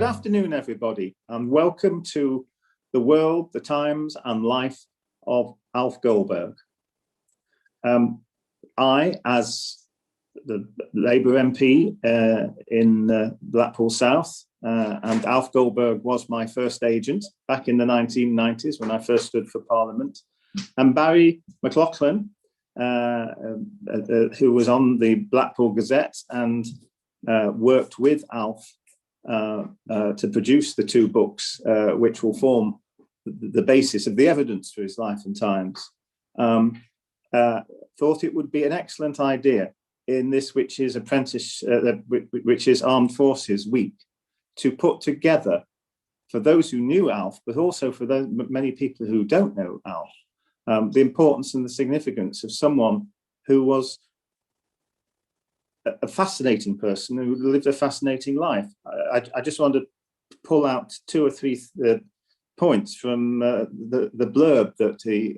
afternoon, everybody, and welcome to The World, the Times and Life of Alf Goldberg. I, as the Labour MP in Blackpool South, and Alf Goldberg was my first agent back in the 1990s when I first stood for Parliament, and Barry McLoughlin, who was on the Blackpool Gazette and worked with Alf to produce the two books, which will form the basis of the evidence for his life and times, thought it would be an excellent idea in this, which is which is Armed Forces Week, to put together, for those who knew Alf, but also for those many people who don't know Alf, the importance and the significance of someone who was a fascinating person who lived a fascinating life. I just wanted to pull out two or three points from the blurb that he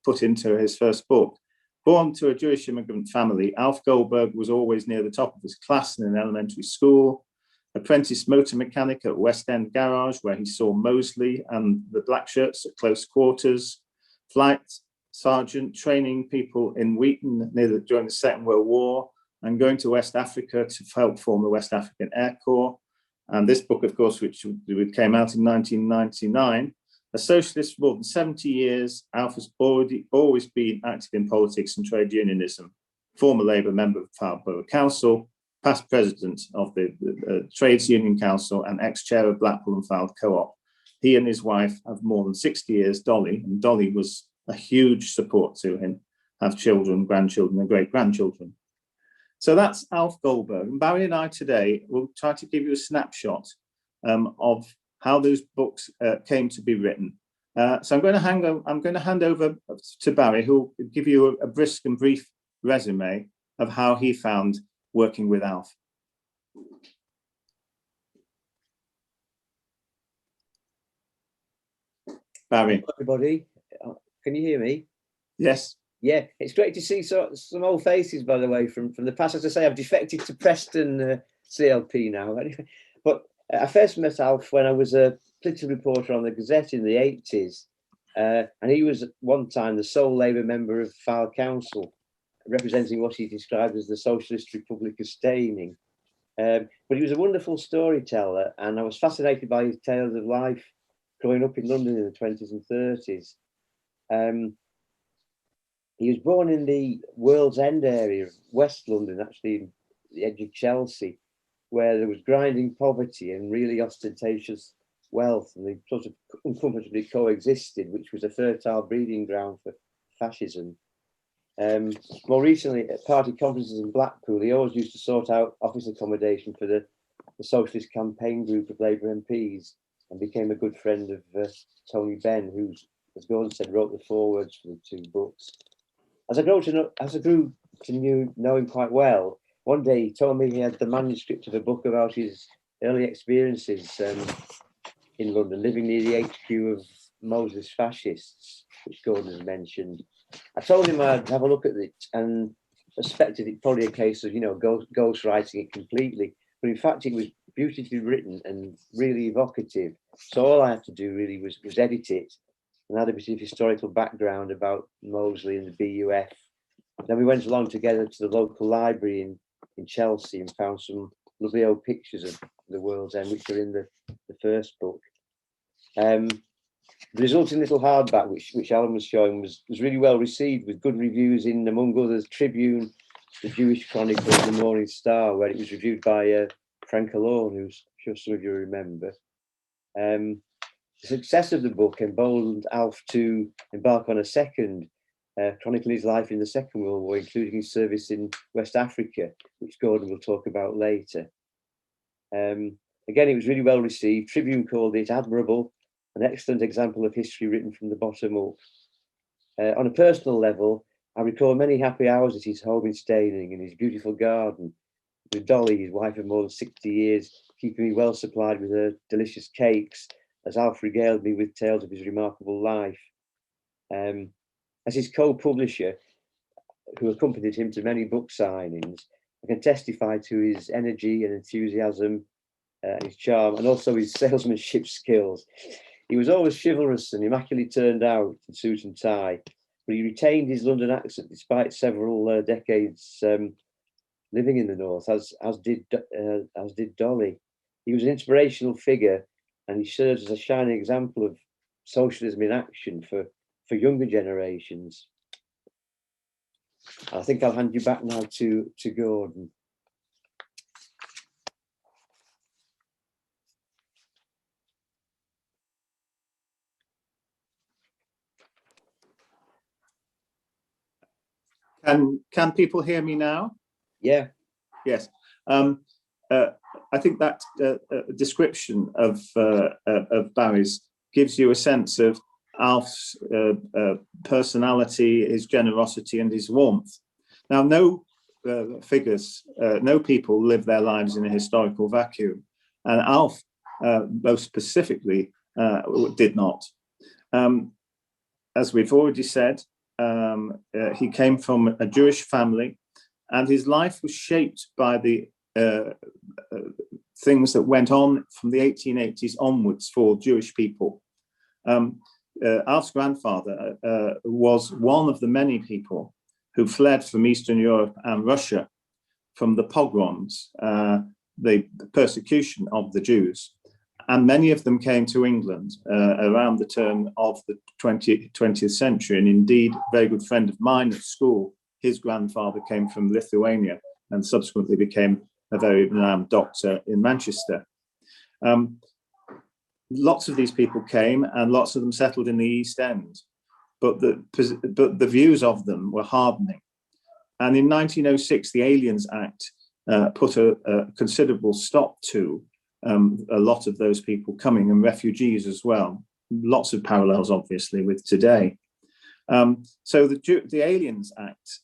put into his first book. Born to a Jewish immigrant family, Alf Goldberg was always near the top of his class in an elementary school. Apprentice motor mechanic at West End Garage, where he saw Mosley and the Black Shirts at close quarters. Flight sergeant training people in Wheaton during the Second World War, and going to West Africa to help form the West African Air Corps. And this book, of course, which came out in 1999, a socialist for more than 70 years, Alf has always been active in politics and trade unionism, former Labour member of Fylde Borough Council, past president of the Trades Union Council and ex-chair of Blackpool and Fylde Co-op. He and his wife have more than 60 years, Dolly, and Dolly was a huge support to him, have children, grandchildren and great-grandchildren. So that's Alf Goldberg. And Barry and I today will try to give you a snapshot of how those books came to be written. So I'm going to hand over to Barry, who will give you a brisk and brief resume of how he found working with Alf. Barry. Hello, everybody. Can you hear me? Yes. Yeah, it's great to see some old faces, by the way, from the past. As I say, I've defected to Preston CLP now. But I first met Alf when I was a political reporter on the Gazette in the 80s. And he was at one time the sole Labour member of Fylde Council, representing what he described as the Socialist Republic of Steyning. But he was a wonderful storyteller, and I was fascinated by his tales of life growing up in London in the 20s and 30s. He was born in the World's End area of West London, actually the edge of Chelsea, where there was grinding poverty and really ostentatious wealth, and they sort of uncomfortably coexisted, which was a fertile breeding ground for fascism. More recently, at party conferences in Blackpool, he always used to sort out office accommodation for the Socialist campaign group of Labour MPs, and became a good friend of Tony Benn, who, as Gordon said, wrote the forewords for the two books. As I grew to know him quite well, one day he told me he had the manuscript of a book about his early experiences in London, living near the HQ of Moses fascists, which Gordon has mentioned. I told him I'd have a look at it and suspected it probably a case of, ghost writing it completely. But in fact, it was beautifully written and really evocative. So all I had to do really was edit it and add a bit of historical background about Mosley and the BUF. Then we went along together to the local library in Chelsea and found some lovely old pictures of the World's End, which are in the first book. The resulting little hardback, which Alan was showing, was really well received, with good reviews in, among others, Tribune, the Jewish Chronicle, and the Morning Star, where it was reviewed by Frank Alone, who I'm sure some of you remember. The success of the book emboldened Alf to embark on a second, chronicling his life in the Second World War, including his service in West Africa, which Gordon will talk about later. Again, it was really well received. Tribune called it admirable, an excellent example of history written from the bottom up. On a personal level, I recall many happy hours at his home in Steyning in his beautiful garden, with Dolly, his wife of more than 60 years, keeping me well supplied with her delicious cakes, as Alf regaled me with tales of his remarkable life. As his co-publisher, who accompanied him to many book signings, I can testify to his energy and enthusiasm his charm, and also his salesmanship skills. He was always chivalrous and immaculately turned out in suit and tie, but he retained his London accent despite several decades living in the North, as did Dolly. He was an inspirational figure, and he serves as a shining example of socialism in action for younger generations. I think I'll hand you back now to Gordon. Can people hear me now? Yeah. Yes. I think that description of Barry's gives you a sense of Alf's personality, his generosity, and his warmth. Now, no figures, no people live their lives in a historical vacuum, and Alf, most specifically, did not. As we've already said, he came from a Jewish family, and his life was shaped by the things that went on from the 1880s onwards for Jewish people. Alf's grandfather was one of the many people who fled from Eastern Europe and Russia from the pogroms, the persecution of the Jews. And many of them came to England around the turn of the 20th century. And indeed, a very good friend of mine at school, his grandfather came from Lithuania and subsequently became a very renowned doctor in Manchester. Lots of these people came, and lots of them settled in the East End, but the views of them were hardening. And in 1906, the Aliens Act put a considerable stop to a lot of those people coming, and refugees as well. Lots of parallels, obviously, with today. So the Aliens Act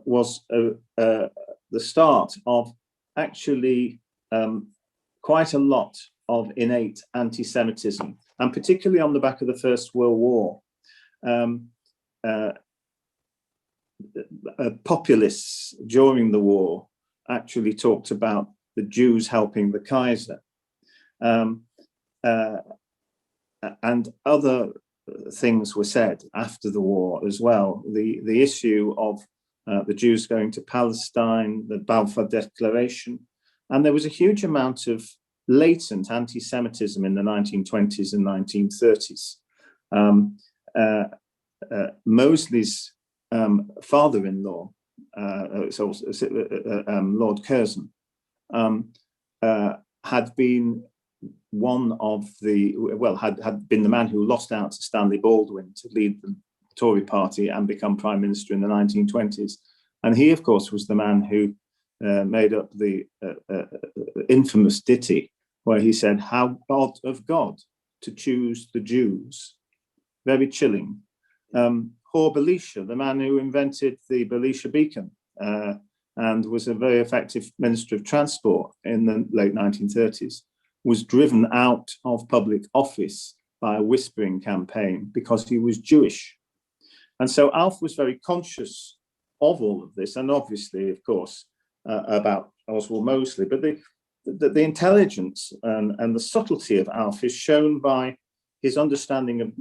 was the start of actually quite a lot of innate anti-Semitism, and particularly on the back of the First World War. Populists during the war actually talked about the Jews helping the Kaiser. And other things were said after the war as well. The issue of the Jews going to Palestine, the Balfour Declaration, and there was a huge amount of latent anti-Semitism in the 1920s and 1930s. Mosley's father-in-law, Lord Curzon, had been one of the, had been the man who lost out to Stanley Baldwin to lead the Tory party and become Prime Minister in the 1920s. And he, of course, was the man who made up the infamous ditty where he said, "How odd of God to choose the Jews." Very chilling. Hor Belisha, the man who invented the Belisha beacon and was a very effective Minister of Transport in the late 1930s, was driven out of public office by a whispering campaign because he was Jewish. And so Alf was very conscious of all of this, and obviously, of course, about Oswald Mosley. But the intelligence and the subtlety of Alf is shown by his understanding of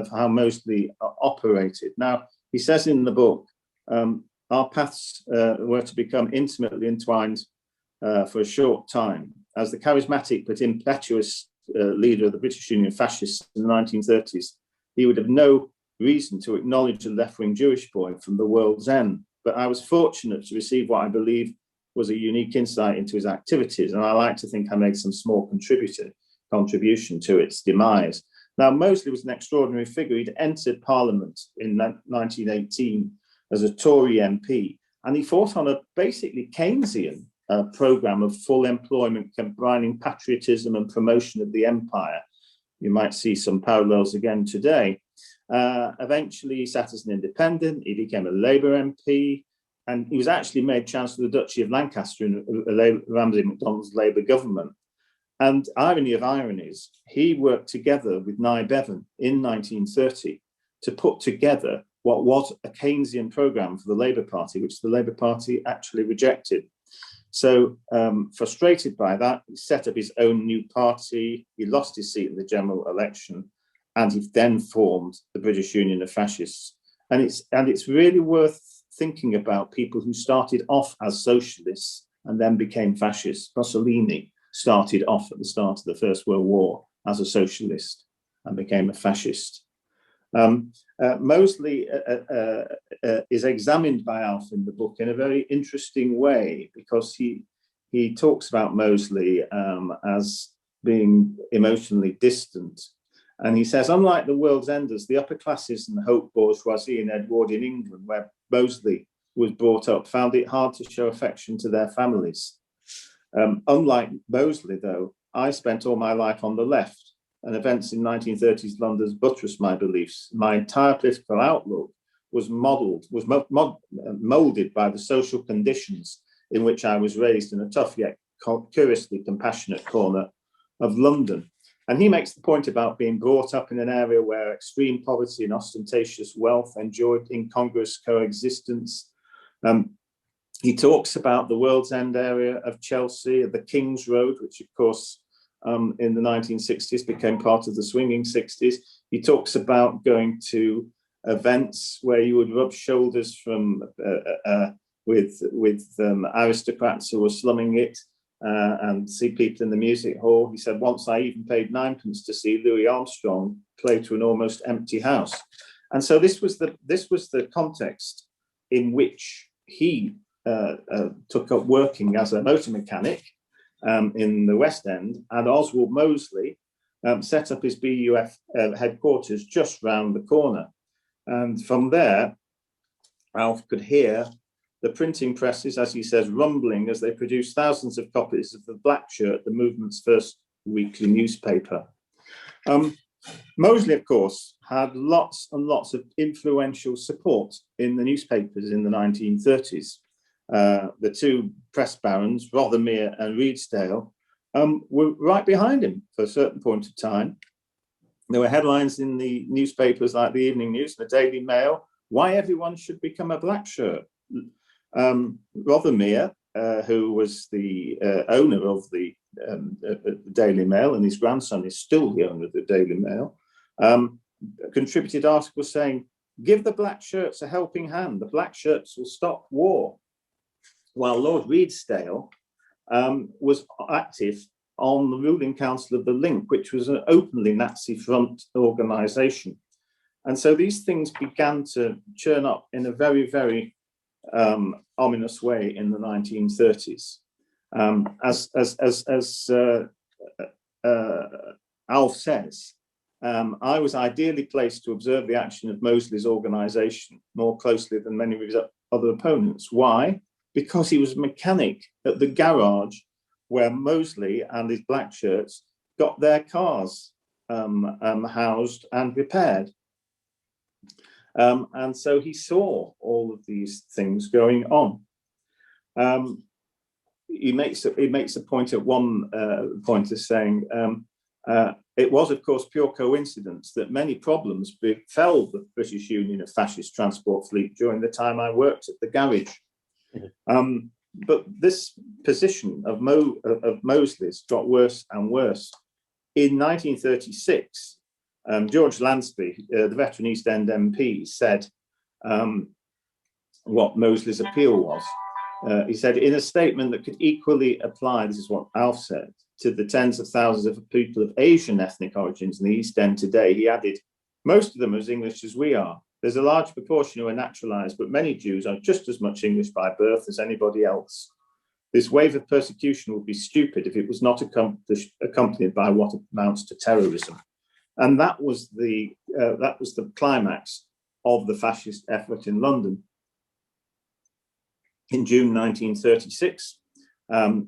how Mosley operated. Now, he says in the book, our paths were to become intimately entwined for a short time. As the charismatic but impetuous leader of the British Union fascists in the 1930s, he would have no reason to acknowledge a left-wing Jewish boy from the world's end. But I was fortunate to receive what I believe was a unique insight into his activities, and I like to think I made some small contribution to its demise. Now, Mosley was an extraordinary figure. He'd entered Parliament in 1918 as a Tory MP, and he fought on a basically Keynesian programme of full employment, combining patriotism and promotion of the empire. You might see some parallels again today. Eventually, he sat as an independent. He became a Labour MP, and he was actually made Chancellor of the Duchy of Lancaster in Ramsay MacDonald's Labour government. And irony of ironies, he worked together with Nye Bevan in 1930 to put together what was a Keynesian programme for the Labour Party, which the Labour Party actually rejected. So frustrated by that, he set up his own new party. He lost his seat in the general election, and he then formed the British Union of Fascists. And it's really worth thinking about people who started off as socialists and then became fascists. Mussolini started off at the start of the First World War as a socialist and became a fascist. Mosley is examined by Alf in the book in a very interesting way, because he talks about Mosley as being emotionally distant. And he says, unlike the world's enders, the upper classes and the haute bourgeoisie in Edwardian England, where Mosley was brought up, found it hard to show affection to their families. Unlike Mosley, though, I spent all my life on the left, and events in 1930s London buttressed my beliefs. My entire political outlook was molded by the social conditions in which I was raised in a tough yet curiously compassionate corner of London. And he makes the point about being brought up in an area where extreme poverty and ostentatious wealth enjoyed incongruous coexistence. He talks about the World's End area of Chelsea, the King's Road, which of course in the 1960s became part of the swinging 60s. He talks about going to events where you would rub shoulders with aristocrats who were slumming it, and see people in the music hall. He said, once I even paid 9p to see Louis Armstrong play to an almost empty house. And so this was the context in which he took up working as a motor mechanic in the West End, and Oswald Mosley set up his BUF headquarters just round the corner. And from there, Alf could hear the printing presses, as he says, rumbling as they produced thousands of copies of the Black Shirt, the movement's first weekly newspaper. Mosley, of course, had lots and lots of influential support in the newspapers in the 1930s. The two press barons, Rothermere and Redesdale, were right behind him for a certain point of time. There were headlines in the newspapers like the Evening News and the Daily Mail, why everyone should become a Black Shirt. Rothermere, who was the owner of the Daily Mail, and his grandson is still the owner of the Daily Mail, contributed articles saying, give the Black Shirts a helping hand, the Black Shirts will stop war. While Lord Redesdale was active on the ruling council of the Link, which was an openly Nazi front organisation. And so these things began to churn up in a very, very ominous way in the 1930s. As Alf says, I was ideally placed to observe the action of Mosley's organisation more closely than many of his other opponents. Why? Because he was a mechanic at the garage where Mosley and his Black Shirts got their cars housed and repaired. And so he saw all of these things going on. He makes a point at one point of saying, it was, of course, pure coincidence that many problems befell the British Union of Fascist Transport Fleet during the time I worked at the garage. But this position of Mosley's got worse and worse. In 1936, George Lansby, the veteran East End MP, said what Mosley's appeal was. He said, in a statement that could equally apply, this is what Alf said, to the tens of thousands of people of Asian ethnic origins in the East End today, he added, most of them are as English as we are. There's a large proportion who are naturalized, but many Jews are just as much English by birth as anybody else. This wave of persecution would be stupid if it was not accompanied by what amounts to terrorism. And that was the climax of the fascist effort in London. In June 1936,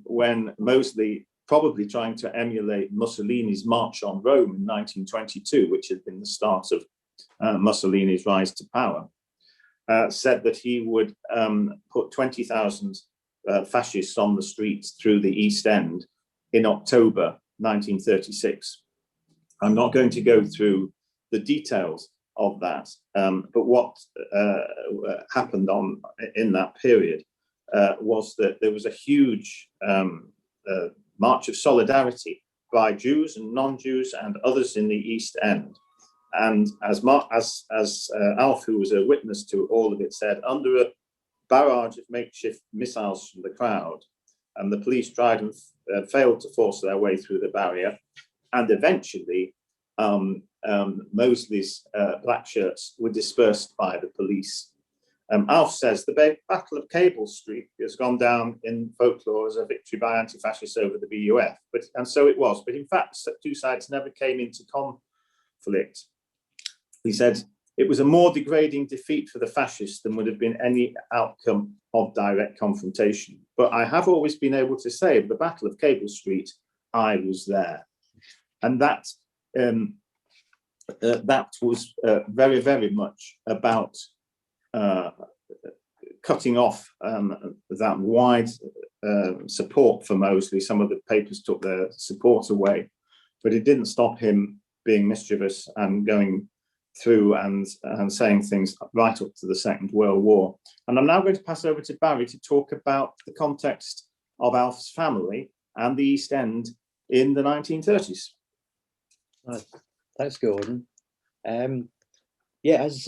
when Mosley, probably trying to emulate Mussolini's March on Rome in 1922, which had been the start of Mussolini's rise to power, said that he would put 20,000 fascists on the streets through the East End in October 1936. I'm not going to go through the details of that, but what happened in that period was that there was a huge march of solidarity by Jews and non-Jews and others in the East End. And as Alf, who was a witness to all of it, said, under a barrage of makeshift missiles from the crowd, and the police tried and failed to force their way through the barrier, and eventually Mosley's black shirts were dispersed by the police. Alf says the Battle of Cable Street has gone down in folklore as a victory by anti-fascists over the BUF, and so it was. But in fact, the two sides never came into conflict. He said it was a more degrading defeat for the fascists than would have been any outcome of direct confrontation. But I have always been able to say, at the Battle of Cable Street, I was there, and that was very, very much about cutting off that wide support for Mosley. Some of the papers took their support away, but it didn't stop him being mischievous and going through and saying things right up to the Second World War. And I'm now going to pass over to Barry to talk about the context of Alf's family and the East End in the 1930s. Thanks, Gordon. Yeah, as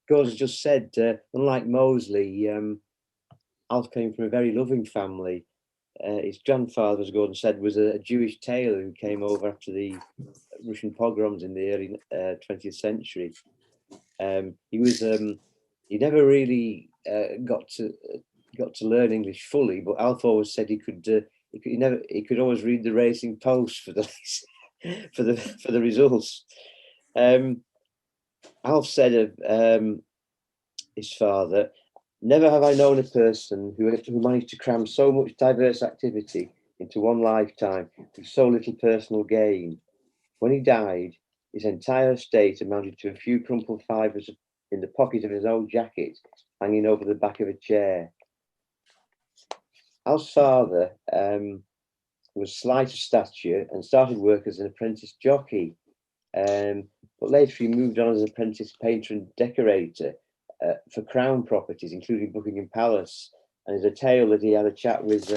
Gordon just said, unlike Mosley, Alf came from a very loving family. His grandfather, as Gordon said, was a Jewish tailor who came over after the Russian pogroms in the early 20th century. He never really got to learn English fully, but Alf always said he could always read the Racing Post for the for the results. Alf said of his father, "Never have I known a person who managed to cram so much diverse activity into one lifetime with so little personal gain. When he died, his entire estate amounted to a few crumpled fibres in the pocket of his old jacket hanging over the back of a chair." Alf's father was slight of stature and started work as an apprentice jockey, but later he moved on as an apprentice painter and decorator for Crown properties, including Buckingham Palace. And there's a tale that he had a chat with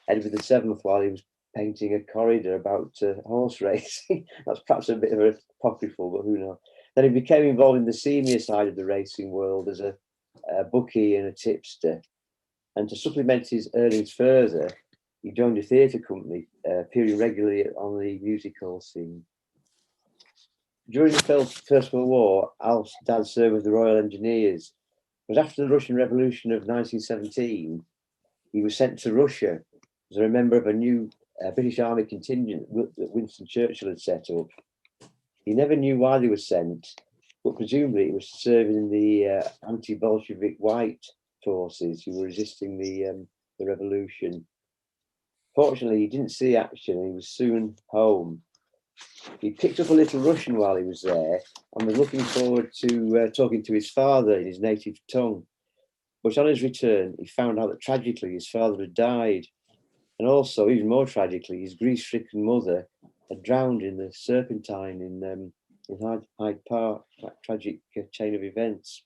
Edward VII while he was painting a corridor about horse racing. That's perhaps a bit of a apocryphal, but who knows. Then he became involved in the senior side of the racing world as a bookie and a tipster. And to supplement his earnings further, he joined a theatre company, appearing regularly on the music hall scene. During the First World War, Alf's dad served with the Royal Engineers. But after the Russian Revolution of 1917, he was sent to Russia as a member of a new British Army contingent that Winston Churchill had set up. He never knew why they were sent, but presumably it was to serve in the anti-Bolshevik white forces who were resisting the revolution. Fortunately, he didn't see action and he was soon home. He picked up a little Russian while he was there and was looking forward to talking to his father in his native tongue. But on his return, he found out that tragically his father had died. And also, even more tragically, his grief-stricken mother had drowned in the Serpentine in Hyde Park. That tragic chain of events.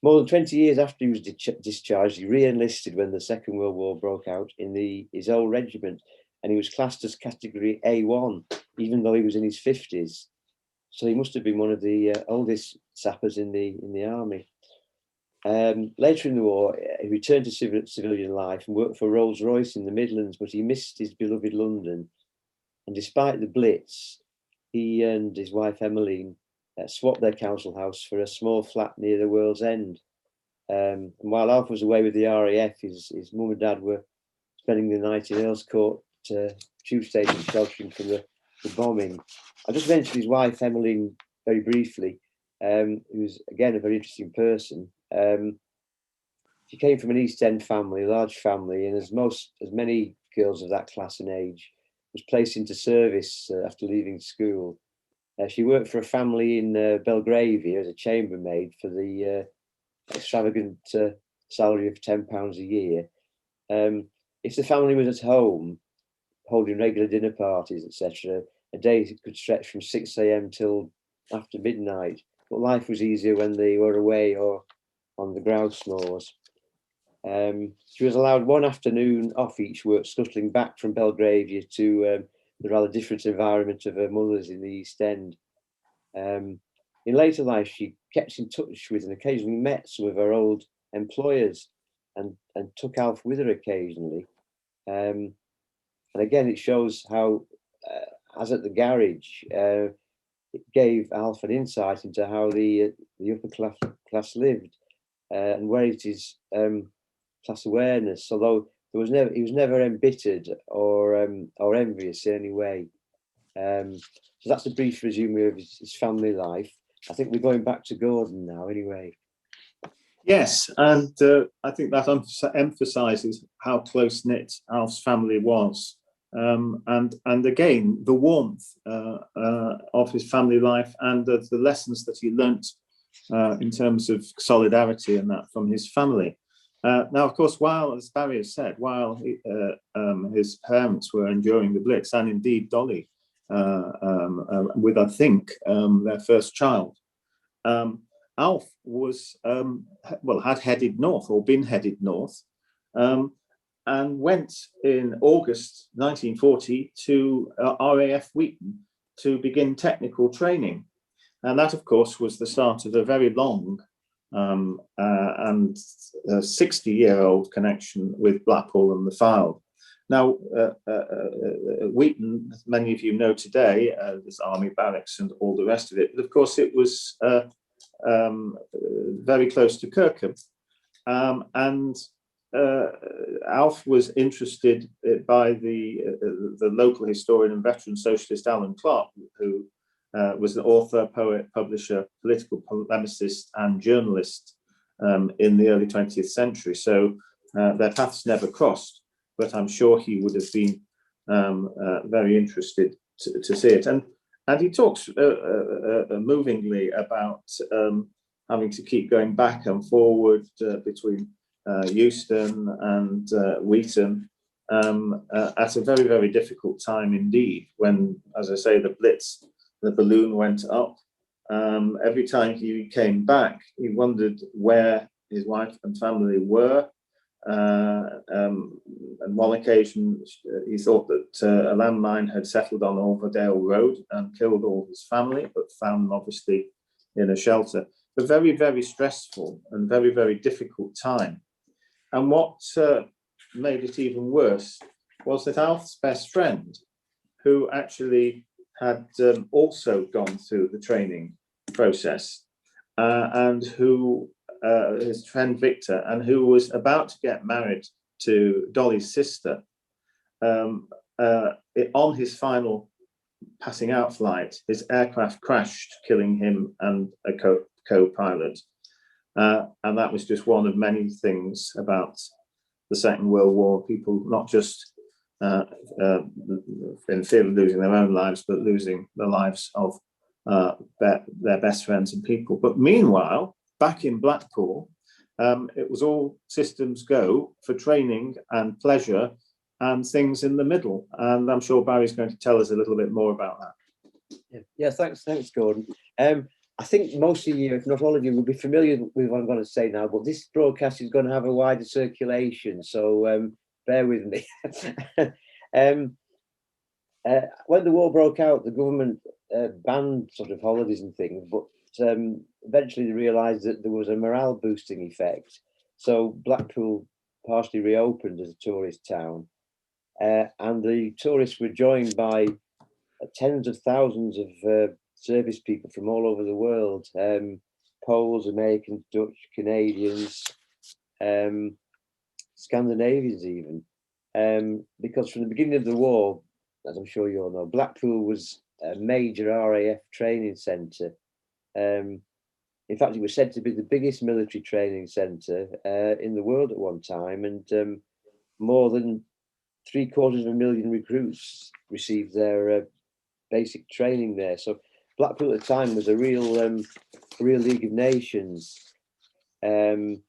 More than 20 years after he was discharged, he re-enlisted when the Second World War broke out in his old regiment, and he was classed as category A1, even though he was in his 50s. So he must have been one of the oldest sappers in the army. Later in the war, he returned to civilian life and worked for Rolls-Royce in the Midlands, but he missed his beloved London. And despite the Blitz, he and his wife Emmeline swapped their council house for a small flat near the World's End. And while Alf was away with the RAF, his mum and dad were spending the night in Earl's Court tube station, sheltering from the bombing. I just mentioned his wife Emmeline very briefly, who was again a very interesting person. She came from an East End family, a large family, and as many girls of that class and age, was placed into service after leaving school. She worked for a family in Belgravia as a chambermaid for the extravagant salary of £10 a year. If the family was at home, holding regular dinner parties, etc., a day could stretch from 6 a.m. till after midnight. But life was easier when they were away or on the grouse moors. She was allowed one afternoon off each work, scuttling back from Belgravia to the rather different environment of her mother's in the East End. In later life, she kept in touch with and occasionally met some of her old employers and took Alf with her occasionally. And again, it shows how, as at the garage, it gave Alf an insight into how the upper class lived and where it is class awareness. Although he was never embittered or envious in any way. So that's a brief resume of his family life. I think we're going back to Gordon now, anyway. Yes, and I think that emphasises how close-knit Alf's family was. And again, the warmth of his family life and the lessons that he learnt in terms of solidarity and that from his family. Now, of course, while, as Barry has said, while his parents were enduring the Blitz, and indeed Dolly, with, I think, their first child, Alf was, had headed north or been headed north, and went in August 1940 to RAF Wheaton to begin technical training. And that, of course, was the start of a very long and 60-year-old connection with Blackpool and the Fylde. Now, Wheaton, as many of you know today, there's army barracks and all the rest of it, but of course it was very close to Kirkham. And Alf was interested by the local historian and veteran socialist Alan Clark, who was an author, poet, publisher, political polemicist and journalist in the early 20th century. So their paths never crossed, but I'm sure he would have been very interested to see it. And he talks movingly about having to keep going back and forward between Euston and Wheaton at a very, very difficult time indeed, when, as I say, the balloon went up. Every time he came back, he wondered where his wife and family were. And one occasion, he thought that a landmine had settled on Overdale Road and killed all his family, but found them obviously in a shelter. A very, very stressful and very, very difficult time. And what made it even worse was that Alf's best friend, who actually had also gone through the training process, and who, his friend Victor, and who was about to get married to Dolly's sister, on his final passing out flight, his aircraft crashed, killing him and a co-pilot. And that was just one of many things about the Second World War. People not just in fear of losing their own lives, but losing the lives of their best friends and people. But meanwhile, back in Blackpool, it was all systems go for training and pleasure and things in the middle. And I'm sure Barry's going to tell us a little bit more about that. Yeah, thanks, Gordon. I think most of you, if not all of you, will be familiar with what I'm going to say now, but this broadcast is going to have a wider circulation, so bear with me. When the war broke out, the government banned sort of holidays and things, but eventually they realised that there was a morale boosting effect. So Blackpool partially reopened as a tourist town, and the tourists were joined by tens of thousands of service people from all over the world, Poles, Americans, Dutch, Canadians, Scandinavians even, because from the beginning of the war, as I'm sure you all know, Blackpool was a major RAF training centre. In fact, it was said to be the biggest military training centre in the world at one time, and more than 750,000 recruits received their basic training there. So Blackpool at the time was a real League of Nations. The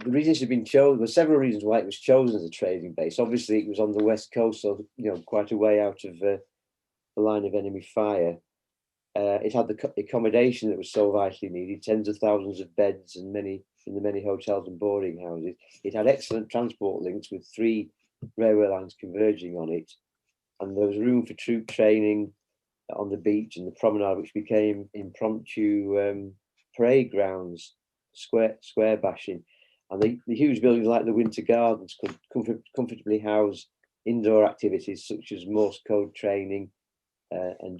reasons had been chosen, there were several reasons why it was chosen as a training base. Obviously, it was on the west coast, so quite a way out of the line of enemy fire. It had the accommodation that was so vitally needed, tens of thousands of beds and many in the many hotels and boarding houses. It had excellent transport links with 3 railway lines converging on it, and there was room for troop training on the beach and the promenade, which became impromptu parade grounds, square bashing. And the huge buildings like the Winter Gardens could comfortably house indoor activities such as Morse code training and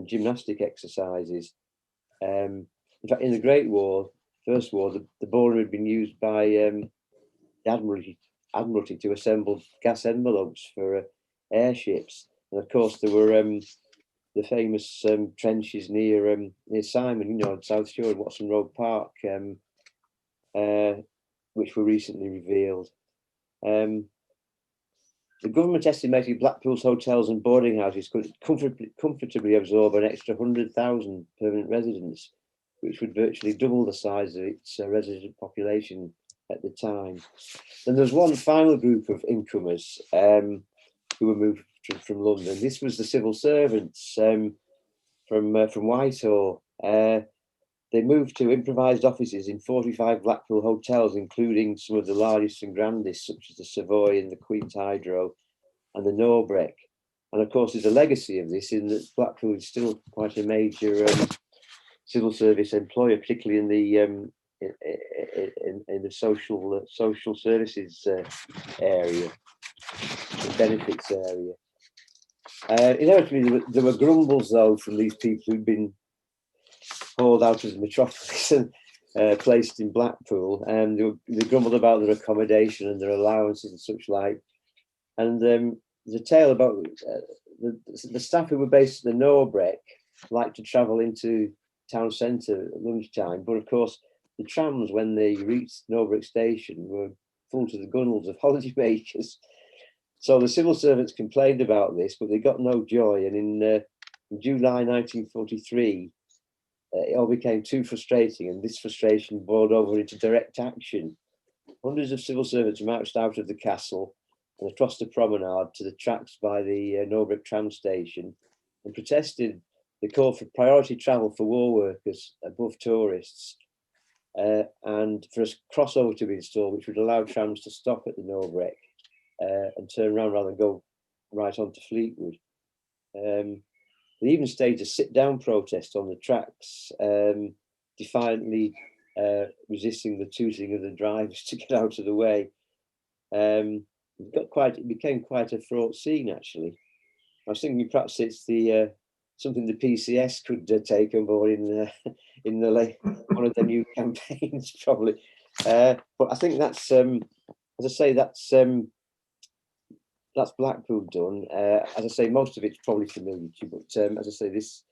gymnastic exercises. In fact, in the Great War, First War, the ballroom had been used by the Admiralty to assemble gas envelopes for airships. And of course, there were the famous trenches near Simon, on South Shore in Watson Road Park, which were recently revealed. The government estimated Blackpool's hotels and boarding houses could comfortably absorb an extra 100,000 permanent residents, which would virtually double the size of its resident population at the time. And there's one final group of incomers who were moved from London. This was the civil servants from Whitehall. They moved to improvised offices in 45 Blackpool hotels, including some of the largest and grandest, such as the Savoy and the Queen's Hydro and the Norbreck. And of course, there's a legacy of this in that Blackpool is still quite a major civil service employer, particularly in the social services area, the benefits area. Inevitably, there were grumbles, though, from these people who'd been hauled out of the metropolis and placed in Blackpool, and they grumbled about their accommodation and their allowances and such like. And there's a tale about the staff who were based at the Norbreck liked to travel into town centre at lunchtime, but of course the trams, when they reached Norbreck station, were full to the gunnels of holidaymakers. So the civil servants complained about this, but they got no joy. And in July 1943, it all became too frustrating, and this frustration boiled over into direct action. Hundreds of civil servants marched out of the castle and across the promenade to the tracks by the Norbreck tram station and protested the call for priority travel for war workers above tourists, and for a crossover to be installed, which would allow trams to stop at the Norbreck and turn around rather than go right on to Fleetwood. They even staged a sit-down protest on the tracks, defiantly resisting the tooting of the drivers to get out of the way. It became quite a fraught scene, actually. I was thinking perhaps it's something the PCS could take on board in one of their new campaigns, probably. But I think that's, as I say, that's Blackpool done. As I say, most of it's probably familiar to you, but as I say, this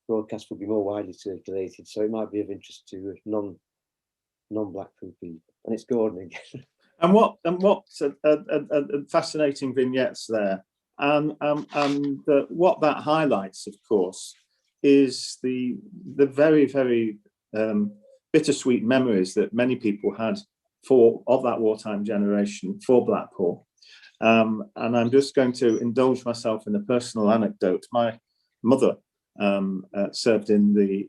broadcast will be more widely circulated, so it might be of interest to non-Blackpool people. And it's Gordon again. And what fascinating vignettes there. And what that highlights, of course, is the very, very bittersweet memories that many people had of that wartime generation for Blackpool. And I'm just going to indulge myself in a personal anecdote. My mother served in the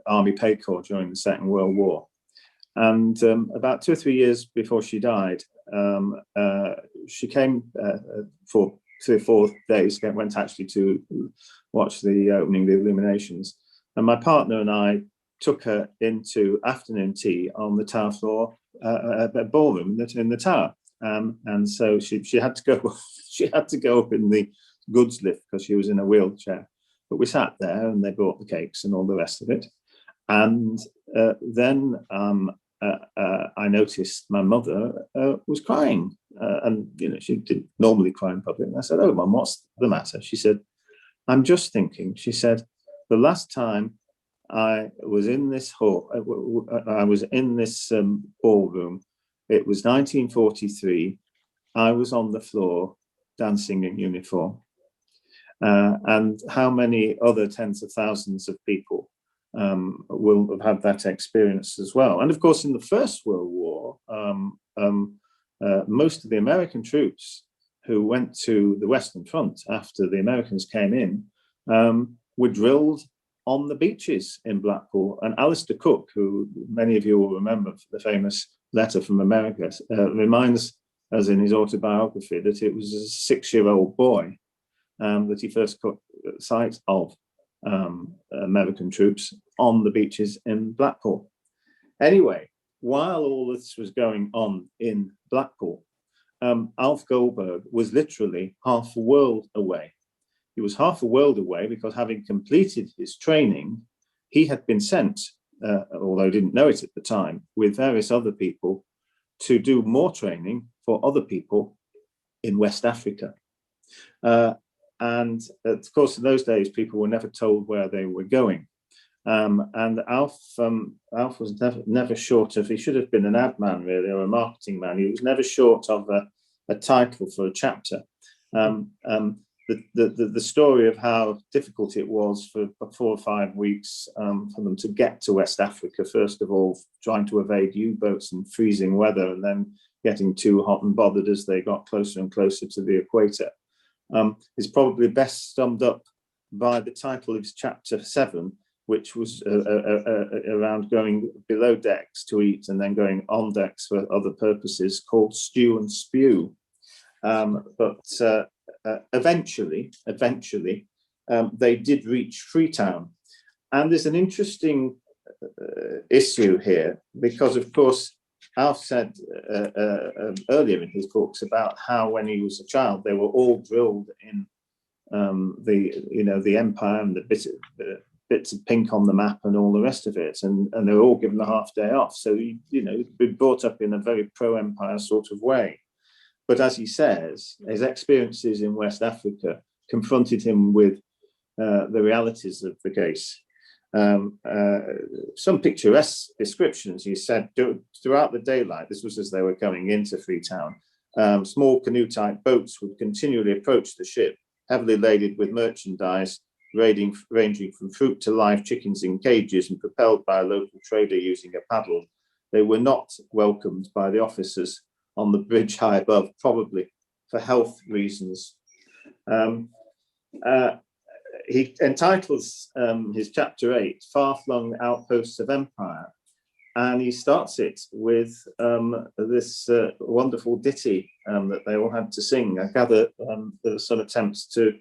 Army Paid Corps during the Second World War. And about 2 or 3 years before she died, she came for 3 or 4 days, went actually to watch the opening of the illuminations. And my partner and I took her into afternoon tea on the tower floor, ballroom in the tower. And so she had to go. She had to go up in the goods lift because she was in a wheelchair. But we sat there, and they brought the cakes and all the rest of it. And then I noticed my mother was crying, and she didn't normally cry in public. And I said, "Oh, Mum, what's the matter?" She said, "I'm just thinking." She said, "The last time I was in this hall, I was in this ballroom. It was 1943. I was on the floor dancing in uniform." And how many other tens of thousands of people will have had that experience as well? And of course, in the First World War, most of the American troops who went to the Western Front after the Americans came in were drilled on the beaches in Blackpool. And Alistair Cook, who many of you will remember the famous letter from America, reminds us in his autobiography that it was a 6-year-old boy that he first caught sight of American troops on the beaches in Blackpool. Anyway, while all this was going on in Blackpool, Alf Goldberg was literally half a world away. He was half a world away because, having completed his training, he had been sent, although he didn't know it at the time, with various other people to do more training for other people in West Africa. And of course, in those days, people were never told where they were going. And Alf was never short of, he should have been an ad man really, or a marketing man. He was never short of a title for a chapter. The story of how difficult it was for 4 or 5 weeks for them to get to West Africa, first of all, trying to evade U-boats and freezing weather, and then getting too hot and bothered as they got closer and closer to the equator, is probably best summed up by the title of chapter 7, which was around going below decks to eat and then going on decks for other purposes, called Stew and Spew. Eventually, they did reach Freetown. And there's an interesting issue here, because, of course, Alf said earlier in his books about how when he was a child, they were all drilled in the empire and the bits of pink on the map and all the rest of it. And they were all given a half day off. So, he'd been brought up in a very pro-empire sort of way. But as he says, his experiences in West Africa confronted him with the realities of the case. Some picturesque descriptions, he said, throughout the daylight, this was as they were coming into Freetown, small canoe-type boats would continually approach the ship, heavily laden with merchandise, ranging from fruit to live chickens in cages and propelled by a local trader using a paddle. They were not welcomed by the officers on the bridge high above, probably for health reasons. He entitles his chapter 8, Far-Flung Outposts of Empire, and he starts it with this wonderful ditty that they all had to sing. I gather there were some attempts to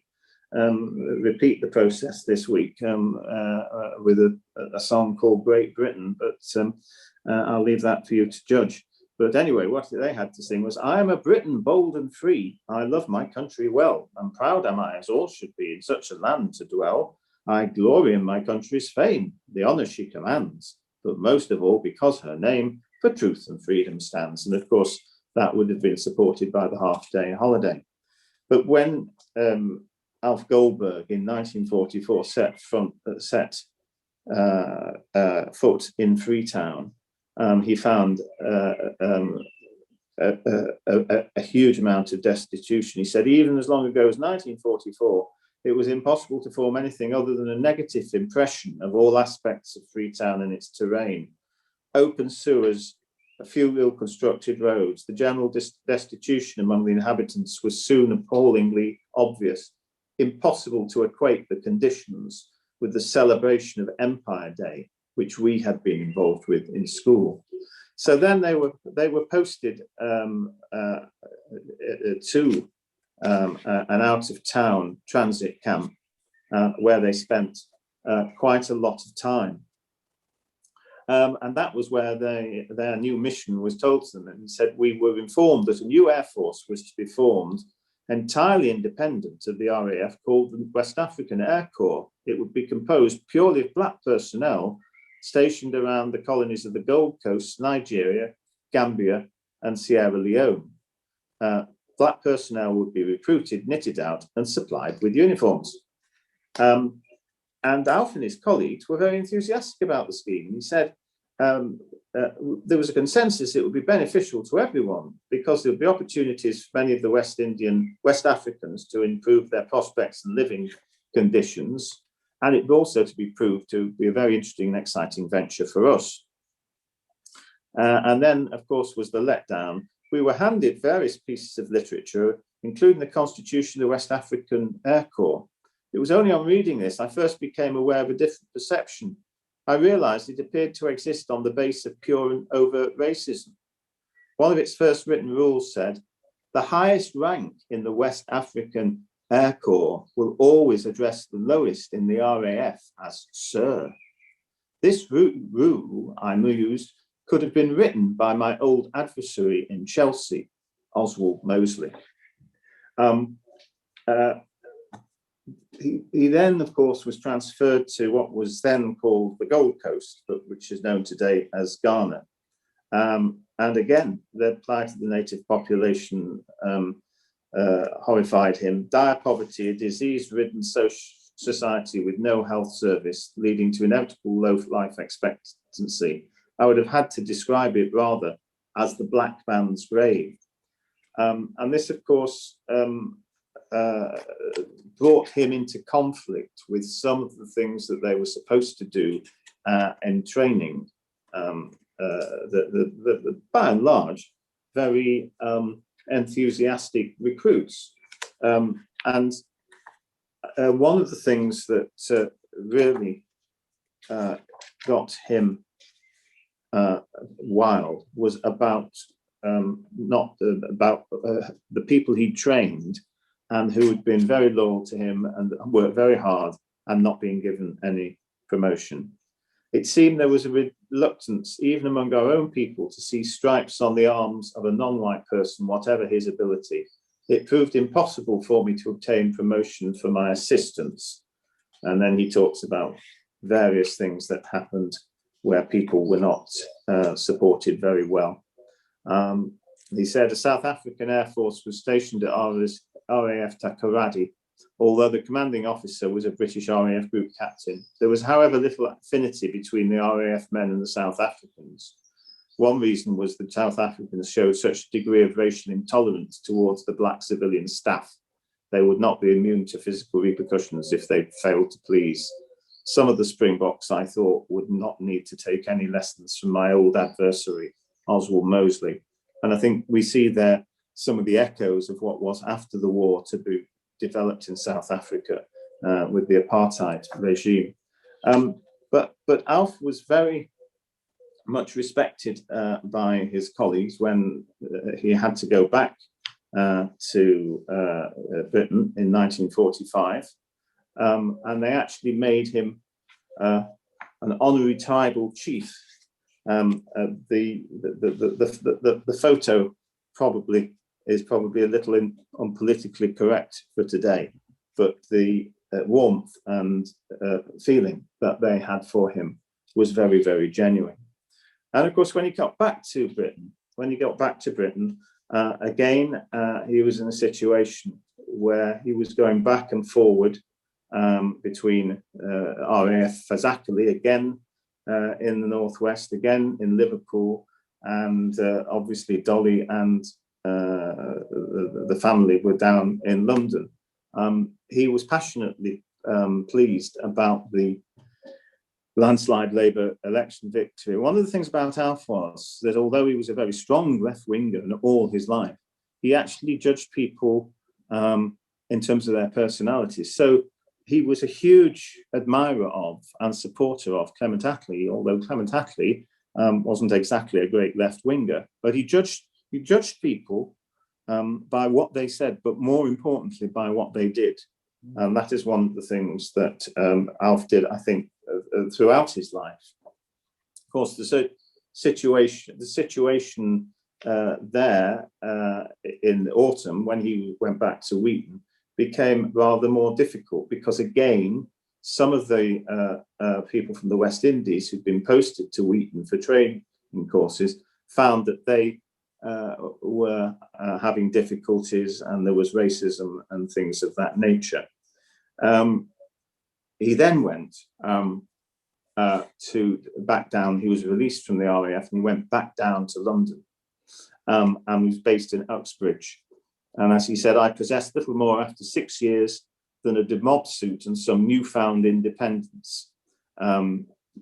repeat the process this week with a song called Great Britain, but I'll leave that for you to judge. But anyway, what they had to sing was, I am a Briton bold and free, I love my country well, and proud am I, as all should be, in such a land to dwell. I glory in my country's fame, the honour she commands, but most of all because her name for truth and freedom stands. And of course, that would have been supported by the half-day holiday. But when Alf Goldberg in 1944 set foot in Freetown, he found a huge amount of destitution. He said, even as long ago as 1944, it was impossible to form anything other than a negative impression of all aspects of Freetown and its terrain. Open sewers, a few ill-constructed roads, the general destitution among the inhabitants was soon appallingly obvious. Impossible to equate the conditions with the celebration of Empire Day, which we had been involved with in school. So then they were posted to an out-of-town transit camp where they spent quite a lot of time. And that was where their new mission was told to them. And he said, we were informed that a new air force was to be formed entirely independent of the RAF, called the West African Air Corps. It would be composed purely of black personnel stationed around the colonies of the Gold Coast, Nigeria, Gambia, and Sierra Leone. Black personnel would be recruited, knitted out, and supplied with uniforms. And Alf and his colleagues were very enthusiastic about the scheme. He said there was a consensus it would be beneficial to everyone because there would be opportunities for many of the West Africans to improve their prospects and living conditions. And it would also to be proved to be a very interesting and exciting venture for us. And then, of course, was the letdown. We were handed various pieces of literature, including the Constitution of the West African Air Corps, It was only on reading this I first became aware of a different perception. I realized it appeared to exist on the base of pure and overt racism. One of its first written rules said, the highest rank in the West African Air Corps will always address the lowest in the RAF as sir. This rule, I mused, could have been written by my old adversary in Chelsea, Oswald Mosley. He then, of course, was transferred to what was then called the Gold Coast, but which is known today as Ghana. And again, the plight of the native population horrified him. Dire poverty, a disease-ridden society with no health service, leading to inevitable low life expectancy. I would have had to describe it rather as the black man's grave. And this, of course, brought him into conflict with some of the things that they were supposed to do in training. By and large, very enthusiastic recruits. And one of the things that really got him wild was about the people he trained and who had been very loyal to him and worked very hard and not being given any promotion. It seemed there was a reluctance, even among our own people, to see stripes on the arms of a non-white person, whatever his ability. It proved impossible for me to obtain promotion for my assistants. And then he talks about various things that happened where people were not supported very well. He said a South African Air Force was stationed at RAF Takoradi, although the commanding officer was a British RAF group captain. There was, however, little affinity between the RAF men and the South Africans. One reason was that South Africans showed such a degree of racial intolerance towards the black civilian staff. They would not be immune to physical repercussions if they failed to please. Some of the Springboks, I thought, would not need to take any lessons from my old adversary, Oswald Mosley. And I think we see there some of the echoes of what was after the war to be developed in South Africa with the apartheid regime. But Alf was very much respected by his colleagues when he had to go back to Britain in 1945. And they actually made him an honorary tribal chief. The photo is probably a little unpolitically correct for today, but the warmth and feeling that they had for him was very, very genuine. And of course, when he got back to Britain, again, he was in a situation where he was going back and forward between RAF Fazakerley, again in the northwest, again in Liverpool, and obviously Dolly and the family were down in London. He was passionately pleased about the landslide Labour election victory. One of the things about Alf was that although he was a very strong left winger all his life, he actually judged people in terms of their personalities. So he was a huge admirer of and supporter of Clement Attlee, although Clement Attlee wasn't exactly a great left winger, but he judged people by what they said, but more importantly, by what they did. And that is one of the things that Alf did, I think, throughout his life. Of course, the situation there in the autumn, when he went back to Wheaton, became rather more difficult because, again, some of the people from the West Indies who'd been posted to Wheaton for training courses found that they were having difficulties and there was racism and things of that nature. He then went to back down. He was released from the RAF and he went back down to London and was based in Uxbridge. And as he said, I possessed little more after 6 years than a de mob suit and some newfound independence.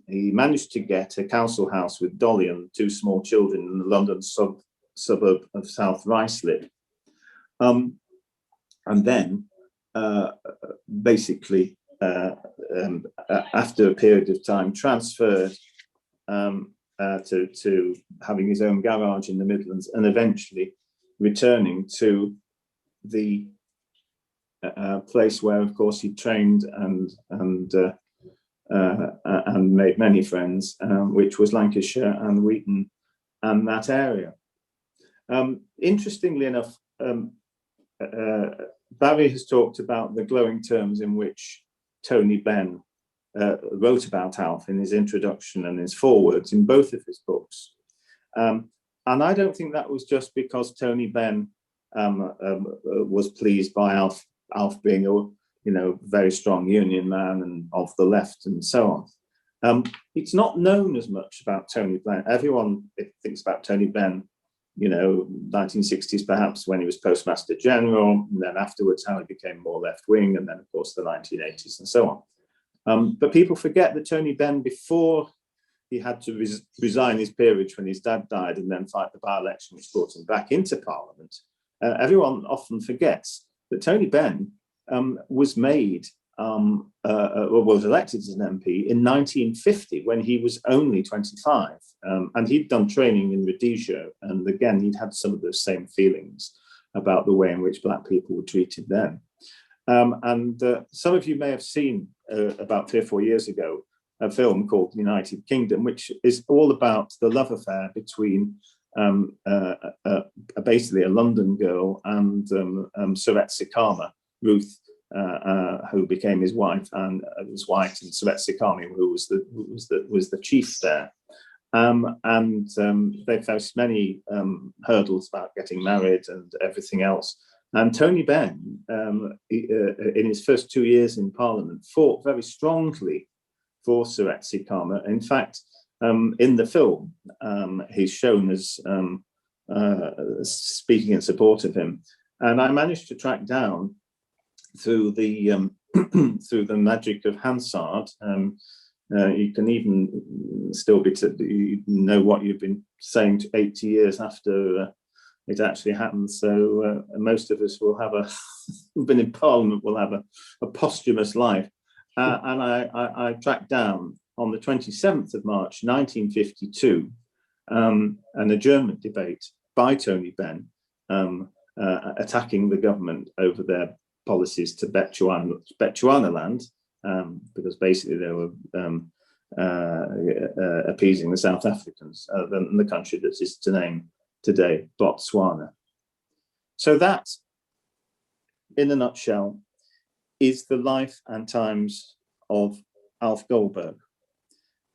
He managed to get a council house with Dolly and 2 small children in the London suburb of South Ruislip. And then basically, after a period of time, transferred to having his own garage in the Midlands, and eventually returning to the place where, of course, he trained and made many friends, which was Lancashire and Wheaton and that area. Interestingly enough, Barry has talked about the glowing terms in which Tony Benn wrote about Alf in his introduction and his forewords in both of his books. And I don't think that was just because Tony Benn was pleased by Alf being a very strong union man and of the left and so on. It's not known as much about Tony Benn. Everyone thinks about Tony Benn, 1960s perhaps, when he was Postmaster General, and then afterwards how he became more left-wing, and then of course the 1980s and so on. But people forget that Tony Benn, before he had to resign his peerage when his dad died and then fight the by-election which brought him back into Parliament, everyone often forgets that Tony Benn was made, was elected as an MP in 1950 when he was only 25. And he'd done training in Rhodesia. And again, he'd had some of those same feelings about the way in which Black people were treated then. And some of you may have seen about 3 or 4 years ago a film called United Kingdom, which is all about the love affair between basically a London girl and Surette Sikama, Ruth, who became his wife, and was white, and Surette Sikama, who was the chief there. They faced many hurdles about getting married and everything else. And Tony Benn, in his first 2 years in Parliament, fought very strongly for Surette Sikama. In fact, in the film, he's shown as speaking in support of him. And I managed to track down through the through the magic of Hansard. You can even still you know what you've been saying 80 years after it actually happened. So most of us will have who've been in Parliament will have a posthumous life. And I tracked down on the 27th of March, 1952, an adjournment debate by Tony Benn attacking the government over their policies to Bechuanaland, because basically they were appeasing the South Africans, the country that is to name today, Botswana. So that, in a nutshell, is the life and times of Alf Goldberg.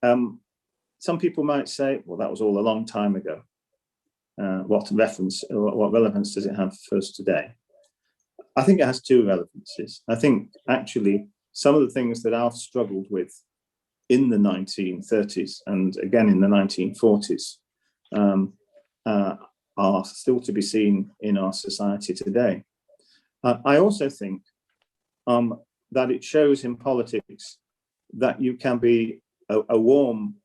Some people might say, well, that was all a long time ago. What relevance does it have for us today? I think it has two relevances. I think actually some of the things that Alf struggled with in the 1930s and again in the 1940s are still to be seen in our society today. I also think that it shows in politics that you can be a warm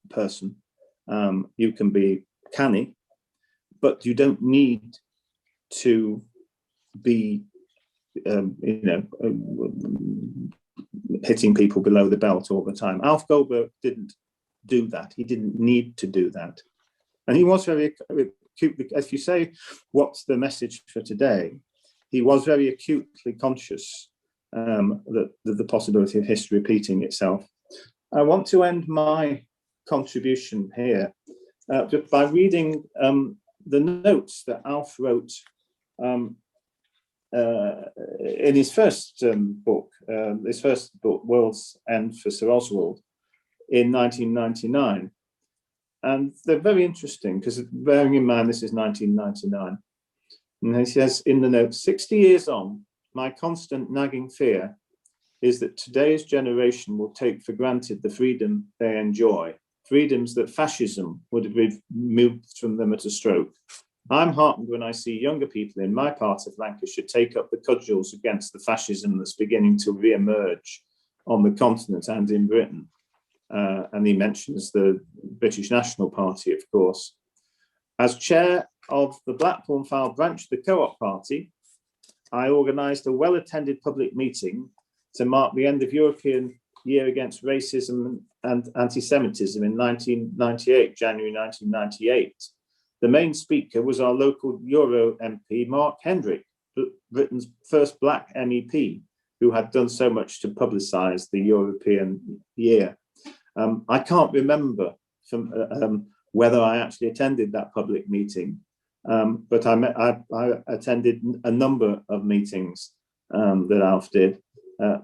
person, you can be canny, but you don't need to be, hitting people below the belt all the time. Alf Goldberg didn't do that. He didn't need to do that. And he was very acute. If you say, what's the message for today? He was very acutely conscious that the possibility of history repeating itself. I want to end my contribution here just by reading the notes that Alf wrote in his first book, World's End for Sir Oswald, in 1999. And they're very interesting because, bearing in mind, this is 1999. And he says in the notes, 60 years on, my constant nagging fear is that today's generation will take for granted the freedom they enjoy, freedoms that fascism would have removed from them at a stroke. I'm heartened when I see younger people in my part of Lancashire take up the cudgels against the fascism that's beginning to re-emerge on the continent and in Britain. And he mentions the British National Party, of course. As chair of the Blackpool Fylde branch of the Co-op Party, I organised a well-attended public meeting to mark the end of European Year Against Racism and Anti-Semitism in 1998, January 1998. The main speaker was our local Euro MP, Mark Hendrick, Britain's first black MEP, who had done so much to publicise the European year. I can't remember from whether I actually attended that public meeting, but I attended a number of meetings that Alf did.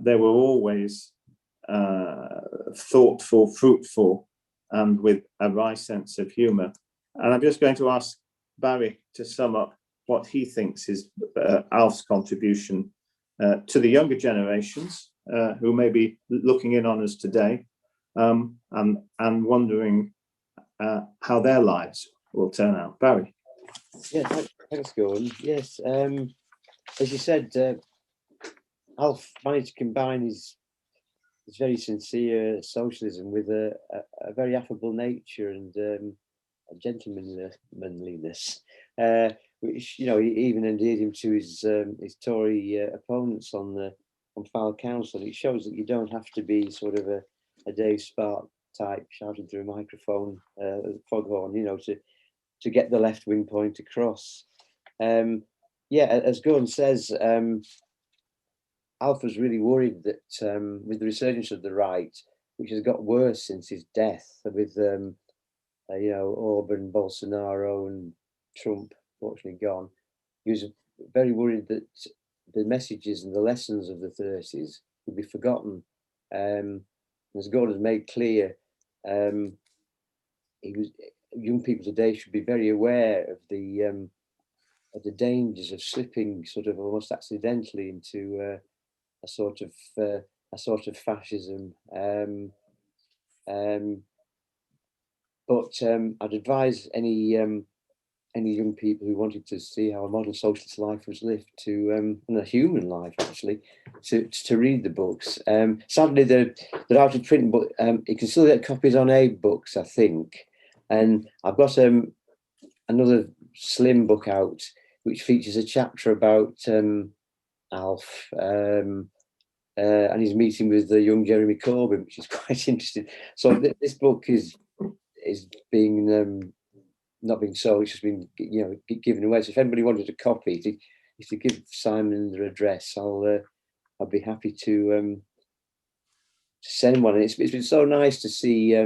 They were always thoughtful, fruitful, and with a wry sense of humour. And I'm just going to ask Barry to sum up what he thinks is Alf's contribution to the younger generations who may be looking in on us today, and wondering how their lives will turn out. Barry. Yeah, thanks, Gordon. Yes, as you said, Alf managed to combine his very sincere socialism with a very affable nature and a gentlemanliness, which, you know, he even endeared him to his Tory opponents on File Council. It shows that you don't have to be sort of a Dave Spark type shouting through a microphone, foghorn, you know, to get the left wing point across. Yeah, as Gordon says, Alf was really worried that with the resurgence of the right, which has got worse since his death, with you know, Orban, Bolsonaro, and Trump, fortunately gone, he was very worried that the messages and the lessons of the 30s would be forgotten. As Gordon has made clear, young people today should be very aware of the dangers of slipping sort of almost accidentally into a sort of fascism. But I'd advise any young people who wanted to see how a modern socialist life was lived and a human life actually, to read the books. Sadly, they're out of print, but you can still get copies on Abe Books, I think. And I've got another slim book out which features a chapter about Alf and his meeting with the young Jeremy Corbyn, which is quite interesting. So this book is being not being sold; it's just been, you know, given away. So if anybody wanted a copy, to give Simon their address, I'll be happy to send one. And it's been so nice to see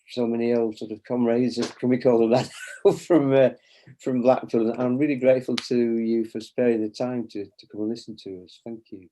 so many old sort of comrades, can we call them that, from Blackpool. And I'm really grateful to you for sparing the time to come and listen to us. Thank you.